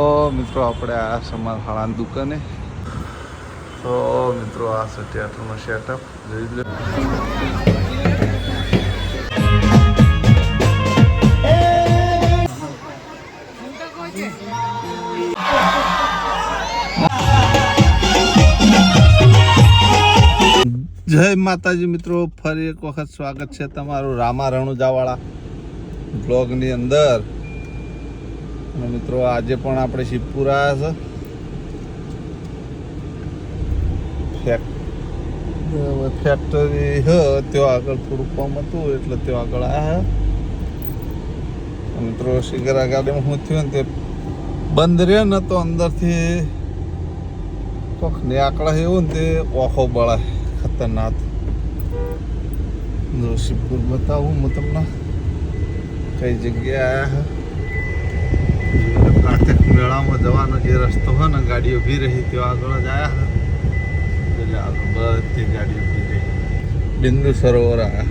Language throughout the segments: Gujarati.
તો મિત્રો આપણે આ સમારહાળાની દુકાને તો મિત્રો આ છે થિયેટરનો સેટઅપ જોઈ લો. જય માતાજી મિત્રો, ફરી એક વખત સ્વાગત છે તમારું રામા રણુજાવાળા બ્લોગની અંદર. અને મિત્રો આજે પણ આપણે શિવપુર આવ્યા છે. ફેક્ટરી હ ત્યાં આગળ થોડું કામ હતું એટલે ત્યાં આગળ આવ્યા. મિત્રો સિગરા ગાડીમાં શું થયું ને તે બંધ રહે ને તો અંદરથી કોક ને આકડા એવું ને તે ઓખો બળાય ખતરનાક. જો શિવપુર બતાવું હું તમને કઈ જગ્યાએ આવ્યા. કાર્તિક મેળામાં જવાનો જે રસ્તો હોય ને ગાડીઓ ઊભી રહી ત્યાં આગળ જ આવ્યા. એટલે આગળ બધી ગાડીઓ ઊભી રહી. બિંદુ સરોવર આવ્યા.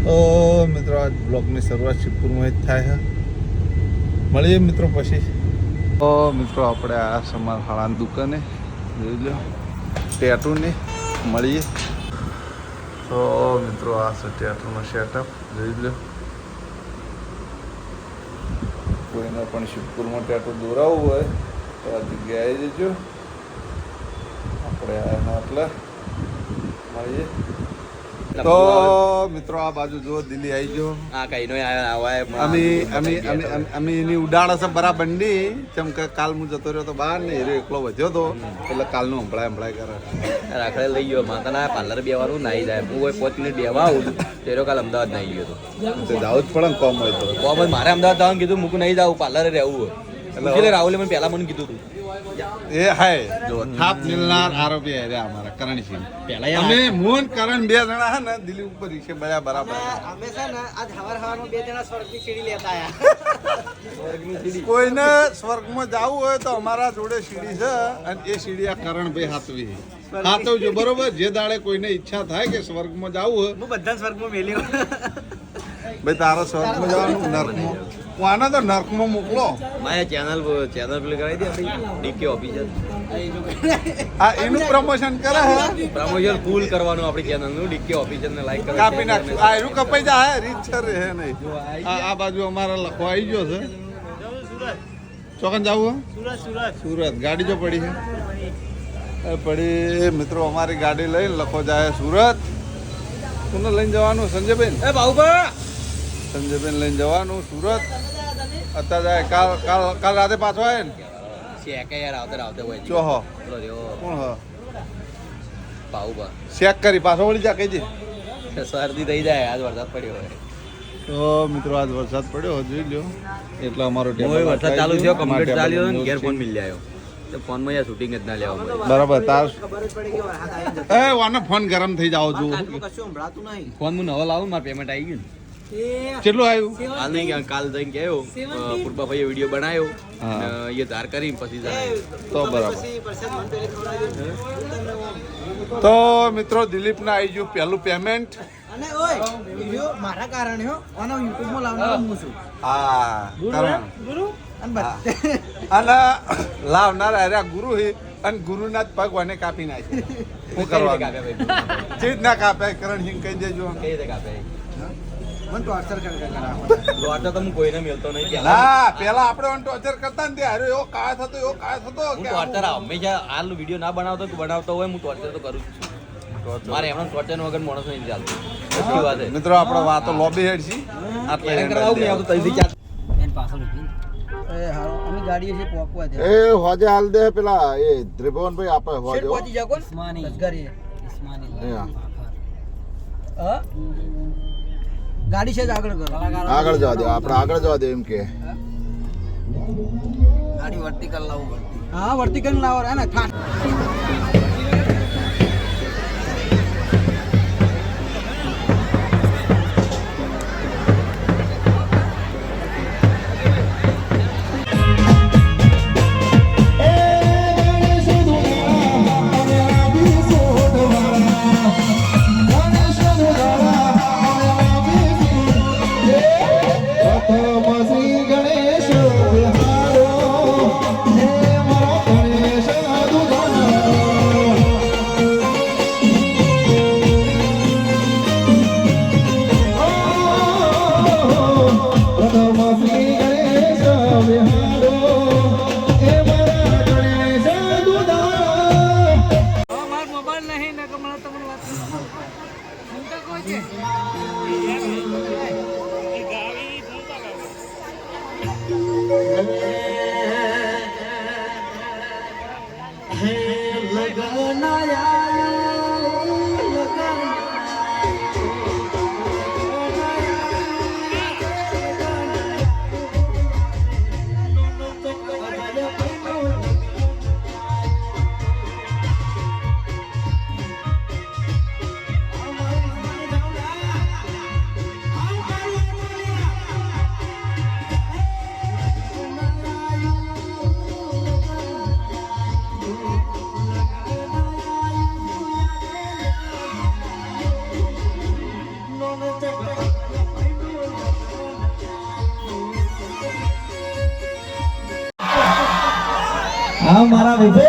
તો મિત્રો આજ બ્લોગની શરૂઆત શિવપુરમાં જ થાય છે. મળીએ મિત્રો પછી. તો મિત્રો આપણે આ સમારહાળાની દુકાને જોઈ લો ટેટુની મળીએ. તો મિત્રો આ છે થિયેટરનો સેટઅપ જોઈ લો. કોઈને પણ શિવપુરમાં ટેટુ દોરાવવું હોય તો આ જગ્યાએ જજો. આપણે આના એટલે મળીએ. તો મિત્રો આ બાજુ જો દિલ્હી આવી ગયો. અમે એની ઉડાડ છે બરાબર ની. જેમ કે કાલ હું જતો રહ્યો તો બહાર ને હીરો એકલો વધ્યો હતો એટલે કાલનું હંભળાય કરે. રાખડે લઈ ગયો માતાના પાર્લર બેવાનું નાઈ જાય. હું 5 મિનિટ બેવા આવું તેરો કાલ અમદાવાદ નાઈ ગયો હતો. જવું જ પડે ને કોમ હોય તો. કોમ મારે અમદાવાદ જવાનું કીધું મૂકું નહીં જાવું પાર્લરે રહેવું એટલે રાહુલે મને પહેલા મને કીધું હતું. એ હાય જો થાપ નીલનાર આરોપી આવ્યા અમારા કરણસિંહ. પહેલા અમે મોહન કરણ બે જણા હે ને દિલ્હી ઉપર છે બરાબર. અમે છે ને આજ હવારમાં 2 જણા સ્વર્ગની સીડી લેતા આયા. કોઈને સ્વર્ગમાં જવું હોય તો અમારા જોડે સીડી છે અને એ સીડી આ કરણભાઈ હાથવજો બરોબર. જે દાડે કોઈને ઈચ્છા થાય કે સ્વર્ગમાં જવું હોય હું બધા સ્વર્ગમાં મેલ્યો. ભાઈ તારો સ્વર્ગમાં જવાનું નર્કમાં આના તો નર્કમાં મોકલો. મારે ચેનલ પેલી કરાવી દે આપણી ડીકે ઓફિસર. આ એનું પ્રમોશન કરે હે. પ્રમોશન ફૂલ કરવાનું આપણી ચેનલનું ડીકે ઓફિસર ને લાઈક કરો. કાપી નાખશું. આ એનું કપાઈ જાય રીત છે રે હે નહીં. આ બાજુ અમારા લખવા આવી ગયો છે. ચોકન જવું સુરત. ગાડી જો પડી છે પડી. મિત્રો અમારી ગાડી લઈને લખો જાય સુરત. કોને લઈને જવાનું? સંજયબેન. સંજયબેન લઈને જવાનું સુરત. અત્યારે જાય કાલ રાતે પાછો આવે ને આવતે હોય ચો હ કોણ હ પાઉબા ચેક કરી પાછો વળી જા કઈ શરદી થઈ જાય. આજ વરસાદ પડ્યો હોય તો મિત્રો આજ વરસાદ પડ્યો જોઈ લ્યો. એટલે અમારો વરસાદ ચાલુ થયો કમ્પ્લીટ ચાલ્યો ને ઘેર ફોન મિલ આવ્યો. ફોન માં યાર શૂટિંગ જ ના લેવા બરાબર. તાર એ વાને ફોન ગરમ થઈ જાવ જો. કશું સંભળાતું નહીં. ફોન હું નવો લાવું મારું પેમેન્ટ આવી ગયું કેટલું આવ્યું? હાલ નહીં કાલ જઈને ગયો પૂર્બાભાઈએ વિડીયો બનાવ્યો એ ધાર કરી પછી તો બરાબર. તો મિત્રો દિલીપને આવી ગયું પહેલું પેમેન્ટ. અને ઓય વિડિયો મારા કારણે હો ઓનો YouTube માં લાવનારો હું છું. હા કરણ ગુરુ અને અને લાવનાર અરે ગુરુ હે અને ગુરુના જ પગ વાને કાપી નાખે. શું કરવાનું? ચીજ ના કાપે. કરણ સિંહ કહી દેજો. કઈ રીતે કાપે મન ટોર્ચર કરાવો. દોડતો તો હું કોઈને મિલતો નહીં. ના પેલા આપણે ઓન ટોર્ચર કરતા ને ત્યારે એવો કાય થતો હું ટોર્ચર હંમેશા હાલ વિડીયો ના બનાવતો હોય હું ટોર્ચર તો કરું જ છું. મારે એમનો ટોર્ચર વગર માણસ નહીં ચાલતું. સાચી વાત છે મિત્રો. આપણો વાતો લોબી હેડ છે આટલે કરાવું નહીં આવતું 3 થી 4 એન પાછળ એ હારો અમે ગાડીએ છે પોકવા દે. એ હોજે હાલ દે પેલા એ ત્રિભુવનભાઈ આપે હોજે. પહોંચી જા કોણ ઇસ્માની લશ્કરી ઇસ્માની હા ગાડી છે જ આગળ કરો. આગળ જવા દે. આપણે આગળ જવા દે એમ કે ગાડી વર્ટિકલ લાવો. હા વર્ટિકલ લાવો હે ને થાક. ગણેશ હા મારા વિજય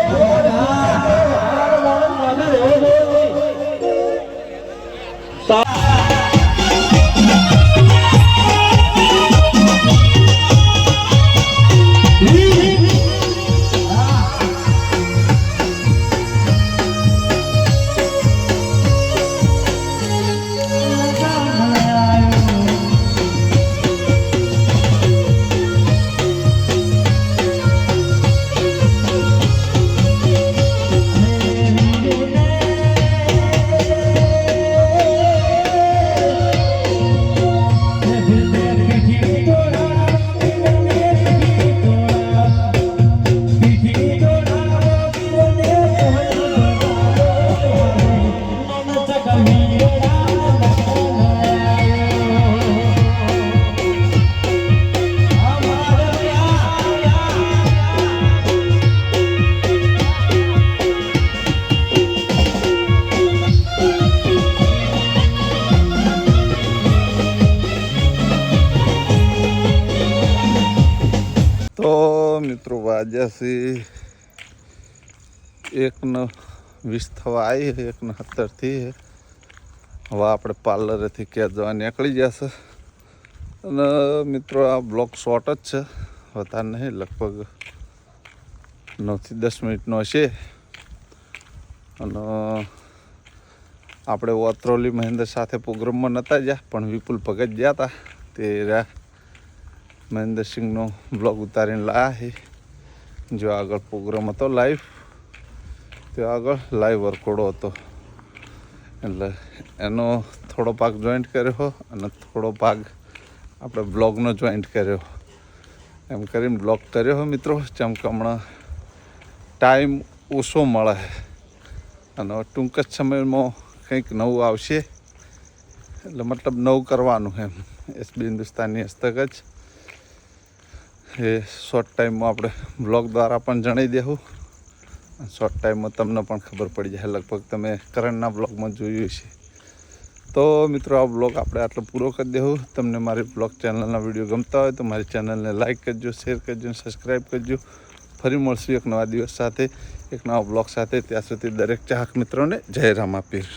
તો મિત્રો વાગ્યા છે 1:20 થવા આવી 1:70 થી હવે આપણે પાર્લરેથી ક્યાં જવા નીકળી જશે અને મિત્રો આ બ્લોગ શોર્ટ જ છે વધારે નહીં લગભગ 9 થી 10 મિનિટનો હશે અને આપણે વત્રોલી મહેન્દ્ર સાથે પ્રોગ્રામમાં નહોતા ગયા પણ વિપુલ ભગત ગયા હતા તે મહેન્દ્રસિંહનો બ્લોગ ઉતારીને લાયા છે જો આગળ પ્રોગ્રામ હતો લાઈવ તે આગળ લાઈવ વર્કઆઉટ હતો એટલે એનો થોડો ભાગ જોઈન્ટ કર્યો અને થોડો ભાગ આપણે બ્લોગનો જોઈન્ટ કર્યો એમ કરીને બ્લોગ કર્યો મિત્રો જેમ કે હમણાં ટાઈમ ઓછો મળે અને ટૂંક જ સમયમાં કંઈક નવું આવશે એટલે મતલબ નવું કરવાનું એમ એસબી હિન્દુસ્તાની હસ્તક જ એ શોર્ટ ટાઈમમાં આપણે બ્લોગ દ્વારા પણ જણાવી દેવું શોર્ટ ટાઈમમાં તમને પણ ખબર પડી જાય લગભગ તમે કરંટના બ્લોગમાં જોયું છે તો મિત્રો આ બ્લોગ આપણે આટલો પૂરો કરી દેવું તમને મારી બ્લોગ ચેનલના વિડીયો ગમતા હોય તો મારી ચેનલને લાઇક કરજો શેર કરજો અને સબસ્ક્રાઈબ કરજો ફરી મળશું એક નવા દિવસ સાથે એક નવા બ્લોગ સાથે ત્યાં સુધી દરેક ચાહક મિત્રોને જય રામાપીર.